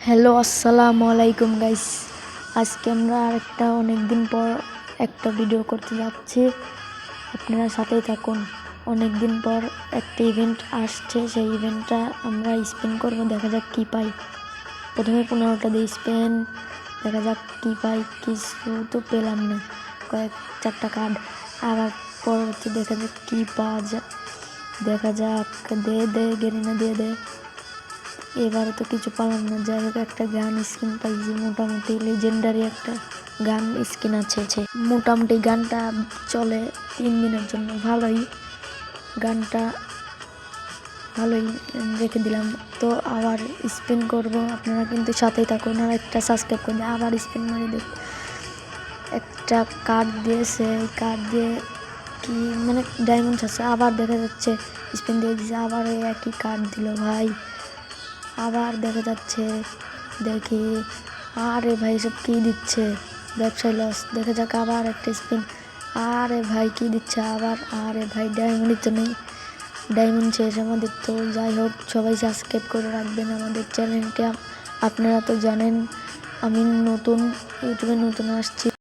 Hello আসসালামু আলাইকুম guys. আজকে আমরা আরেকটা অনেক দিন পর একটা ভিডিও করতে যাচ্ছি, আপনারা সাথেই থাকুন। অনেক দিন পর একটা ইভেন্ট আসছে, সেই ইভেন্টটা আমরা স্পিন করব, দেখা যাক কি পাই। প্রথমে 15টা দিয়ে স্পিন, দেখা যাক কি পাই। কিছু তো পেলাম না, কয়েক চারটা কার্ড। আবার পরবর্তী দেখা যাক কি পাওয়া যায়, দেখা যাক। দে গেরিনা দিয়ে দে। এবারে তো কিছু পালাম না, যাই হোক একটা গান স্কিন পাইছি, মোটামুটি লেজেন্ডারি একটা গান স্কিন আছে। মোটামুটি গানটা চলে 3 দিনের জন্য, ভালোই গানটা, ভালোই রেখে দিলাম। তো আবার স্পিন করব, আপনারা কিন্তু সাথেই থাকুন আর একটা সাবস্ক্রাইব করে দিন। আবার স্পিন মারি দেখ, একটা কার্ড দিয়েছে, কার্ড দিয়ে কি মানে ডায়মন্ড আছে। আবার দেখা যাচ্ছে স্পিন দিয়ে দিয়েছে, আবার ওই একই কার্ড দিল ভাই। আবার দেখা যাচ্ছে, দেখি আরে ভাই সব কী দিচ্ছে, ব্যবসায় লস। দেখা যাক আবার একটা স্পিন, আরে ভাই কী দিচ্ছে আবার। আরে ভাই ডায়মন্ডই তো নেই, ডায়মন্ড শেষ আমাদের। তো যাই হোক, সবাই সাবস্ক্রাইব করে রাখবেন আমাদের চ্যানেলটা। আপনারা তো জানেন আমি নতুন, ইউটিউবে নতুন আসছি।